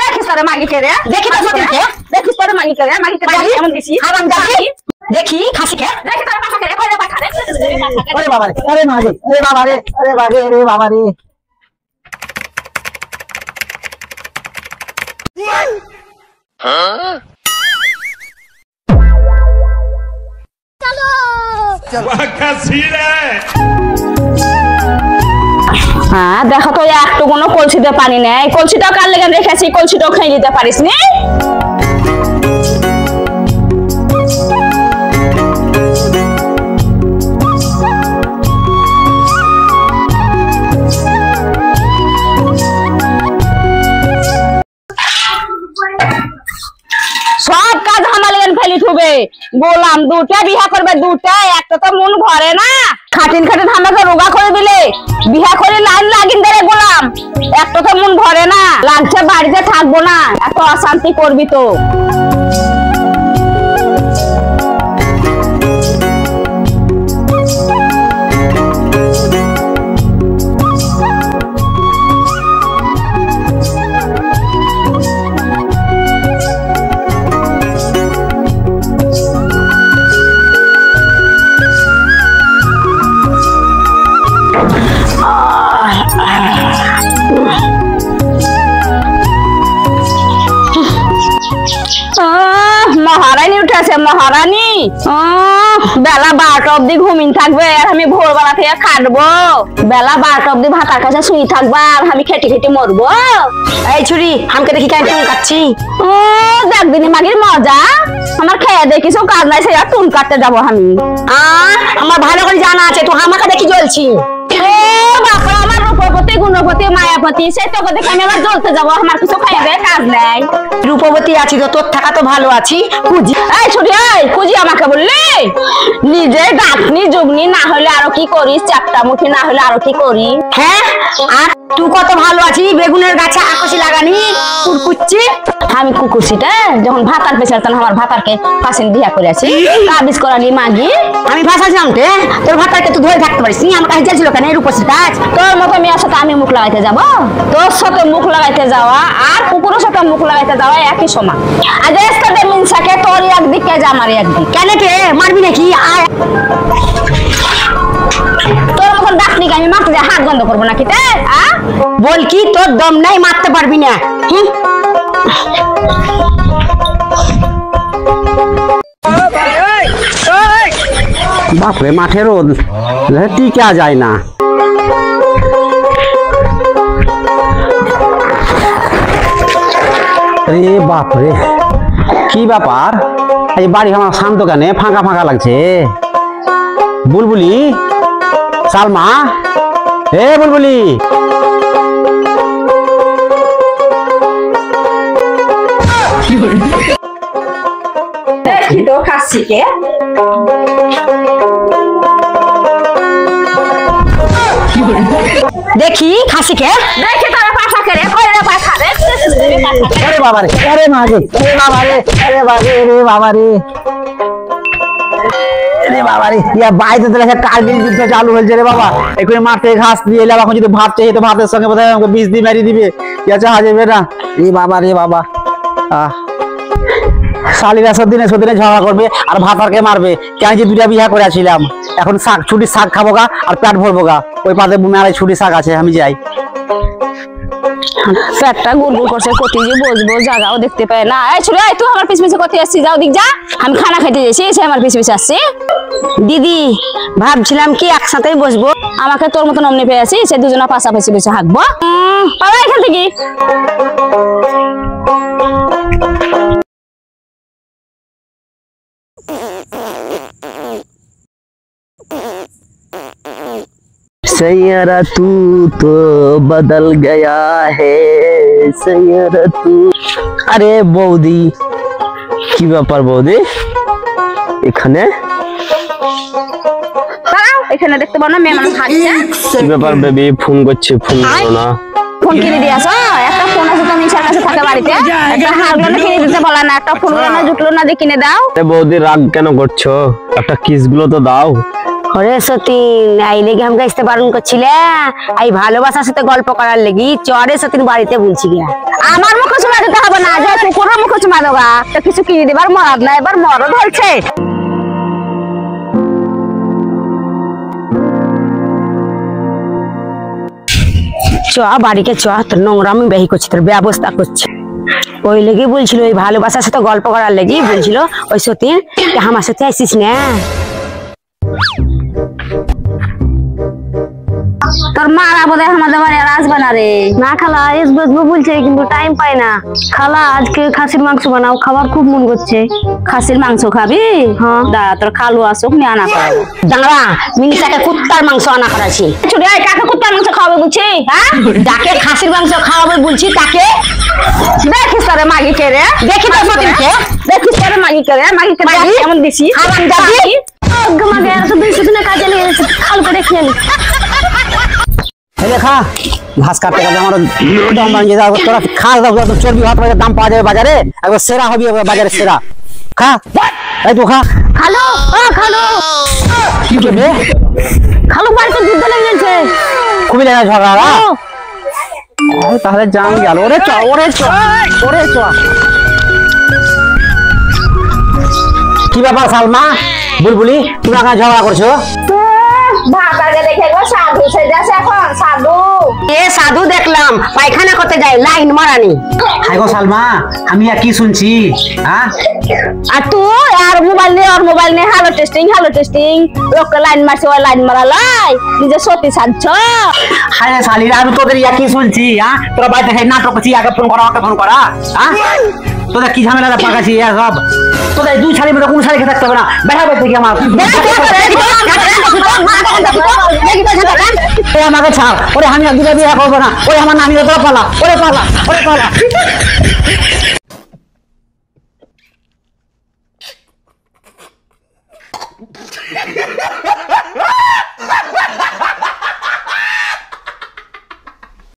দেখিস তোরে মাগি কে রে দেখি তোর মাগিকে দেখিস তোরে মাগি কে রে মাগিকে কেমন দিছি হারাম জানি দেখি খাসি কে দেখি তোরে পাঠা কে রে কইরে পাঠা রে ওরে বাবা রে আরে মাগি ওরে বাবা রে আরে বাগে রে বাবা রে হ্যাঁ দেখো তো একটু কোনো কলসিতে পানি নেই কলসিটাও কার লেগে রেখেছি কলসিটাও খেয়ে দিতে পারিস নি সব কাজ আমার লেগে ফেলি থুবে বললাম দুটা বিয়া করবে দুটা একটা তো মন ভরে না খাটিন খাটিন আমাকে রোগা করে দিলে বিয়া করে লাইন লাগিন ধরে বললাম একটা তো মন ভরে না লাগছে বাড়িতে থাকবো না এত অশান্তি করবি তো মহারানী উঠেছে মহারানী বেলা 12টা অব্দি ঘুমিয়ে থাকবে আর আমি ভোরবেলা থেকে খাটবো বেলা 12টা অব্দি ভাতার কাছে শুয়ে থাকবো আর আমি খেটে খেটে মরবো এই ছুরি আমাকে দেখি কেন টুন কাটছি দেখবিনি মাগির মজা আমার খেয়ে দেখি সব কাজ নাই সে টুন কাটতে যাবো আমি আমার ভালো করে জানা আছে তো আমাকে দেখি জ্বলছি বাবা আমার রূপবতী গুণবতী মায়াবতী সে তোকে দেখে আমি আবার জ্বলতে যাবো আমার কিছু খাইবে কাজ নাই রূপবতী আছি তো তোর থাকা তো ভালো আছি কুজি এই ছুটি এই কুজি আমাকে বললি নিজে ডাকনি জুগনি না হলে আরো কি করিস চাপটা মুখি না হলে আরো কি করি হ্যাঁ আর তুই কত ভালো আছি বেগুনের গাছে আকশি লাগানি কুরকুচ্ছি আমি কুকুরছিটা যখন ভাতার পেছালতাম আমার ভাতারকে পাশেন বিয়া করে আছি কাবিজ করালি মাগি আমি ভাষা জানতে তোর ভাতারকে তুই ধরে থাকতে পারিস নি আমার কাছে যাচ্ছিল কেন এর উপর কাজ তোর মতো মেয়ের সাথে আমি মুখ লাগাইতে যাব তোর সাথে মুখ লাগাইতে যাওয়া আর কুকুরের সাথে মুখ লাগাইতে যাওয়া একই সমান আজ এসতে মিনসাকে তোর একদিকে যা আমার একদিক কেন কে মারবি নাকি আর তোর মতন ডাকনি আমি মারতে যা হাত বন্ধ করবো নাকি তে বল কি তোর দম নাই মারতে পারবি না বাপরে মাঠে রোদ টিকা যায় না রে বাপরে কি ব্যাপার এই বাড়ি আমার শান্ত কেন ফাঁকা ফাঁকা লাগছে বুলবুলি সালমা এ বুলবুলি দেখি তো খাসিকে দেখি খাসিকে দেখি তারা পাঠা করে কইরে পাঠা রে আরে বাবা রে আরে মাগে আরে বাবা রে আরে বাগে রে বাবা রে রে বাবা রে ইয়া বাইরে তো লেখা কার্গিল যুদ্ধ চালু হয়েছে রে বাবা এখন মাঠে ঘাস দিয়ে এলাম এখন যদি ভাত চাই তো ভাতের সঙ্গে বোধহয় আমাকে বীজ দিয়ে মারি দিবে ইয়া চাহা যাবে না রে বাবা শালিরা সদিনে ঝগড়া করবে আর ভাতারকে মারবে কেন যে দুটা বিয়া করে আসছিলাম এখন শাক ছুটির শাক খাবো গা আর পেট ভরবো গা ওই পাতে মেলায় ছুটির শাক আছে আমি যাই পেটটা গুড়গুড় করছে কতি যে বসবো জায়গাও দেখতে পায় না এই ছোট তুই আমার পিছ পিছে কত আসছিস যাও দিক যা আমি খানা খেতে যাচ্ছি সে আমার পিছ পিছে আসছে দিদি ভাবছিলাম কি একসাথেই বসবো আমাকে তোর মতন অমনি পেয়ে আছি সে দুজনে পাশাপাশি বসে হাঁকবো পালা এখান থেকে सैयरा तू तो बदल गया है सैयरा तू अरे बौदी কি ব্যাপার বৌদি এখানে এখানে দেখতে পাও না মেয়ে মানুষ হাঁটছে কি ব্যাপার বেবি ফোন করছে ফোন করো না ফোন কিনে দিয়েছো একটা ফোন আছে তো মিশার কাছে থাকে বাড়িতে একটা হারগুলো কিনে দিতে বলা না একটা ফোন না জুটলো না দিয়ে কিনে দাও এ বৌদি রাগ কেন করছো একটা কিস গুলো তো দাও ওরে সতীন এই লেগে আমাকে আসতে বারণ করছিলে, এই ভালোবাসার সাথে গল্প করার লেগে চরে সতীন বাড়িতে বলছি গিয়া। আমার মুখ চুমা দিতে হবে না, যে কুকুরের মুখ চুমা দেবা তো কিছু কিনে দেবার মরদ না, এবার মরদ হয়েছে। চ বাড়িকে চ, তোর নোংরা আমি বেহি করছি, তোর ব্যবস্থা করছি। ওই লেগে বলছিল ওই ভালোবাসার সাথে গল্প করার লেগে বলছিল ওই সতীন আমার সাথে আসিস না। তোর মারা বোধ হয় আমাদের বাড়ি আর আসবে না রে। না খালা আসবো বলছে কিন্তু টাইম পাই না। খালা আজকে খাসির মাংস বানাও, খাবার খুব মন করছে। খাসির মাংস খাবি? হ্যাঁ। দাঁড়া তোর খালু আসুক নিয়ে আনা করাবো। দাঁড়া মিনিটাকে কুত্তার মাংস আনা করাছি। ছুটি আয়, কাকে কুত্তার মাংস খাওয়াবে বলছি? হ্যাঁ, যাকে খাসির মাংস খাওয়াবে বলছি তাকে দেখিস তোরে মাগি কে রে, দেখি তো সতীনকে। দেখিস তোরে মাগি কে রে, মাগি কে মাগি? কেমন দিছি হারাম জাদি মাগে এত দুই সুদিনে কাজে লেগেছে, খাল করে খেয়ে নি। খা ঘাস কাটতে কাটতে আমার দম ভাঙিয়ে যাও, তোরা খা দাও, চর্বি ভাত দাম পাওয়া যাবে বাজারে, একবার সেরা হবি বাজারে সেরা। খা এই তো খা। খালো খালো কি করবে? খালো বাড়িতে যুদ্ধ লেগে গেছে। খুবই লেগে ঝগড়া। তাহলে জান গেল। ওরে চ ওরে চ ওরে চ। কি ব্যাপার সালমা বুলবুলি, তোমরা কাজ ঝগড়া করছো? ভাতাকে দেখে গো সাধু সেজেছে এখন, সাধু। এ সাধু দেখলাম পায়খানা করতে যায়, লাইন মারানি। হাই গো সালমা, আমি আর কি শুনছি? হ্যাঁ, আর তুই আর মোবাইল নিয়ে হ্যালো টেস্টিং লোককে লাইন মারছে, ওই লাইন মারালাই নিজে সত্যি সাজছ। হাই শালিরা, আমি তোদের ইয়া কি শুনছি? হ্যাঁ, তোরা বাড়িতে সেই নাটক করছি, আগে ফোন করা ওকে ফোন করা। হ্যাঁ, তোদের কি ঝামেলা পাকাছি সব? তোদের দুই শাড়ি মধ্যে কোন শাড়ি খেয়ে থাকতে হবে না, বেড়া থেকে আমার আমাকে ছাড়। ওরে আমি একদিকে বিয়ে করবো না, ওরে আমার নানিকে তোরা পালা, ওরে পালা, ওরে পালা।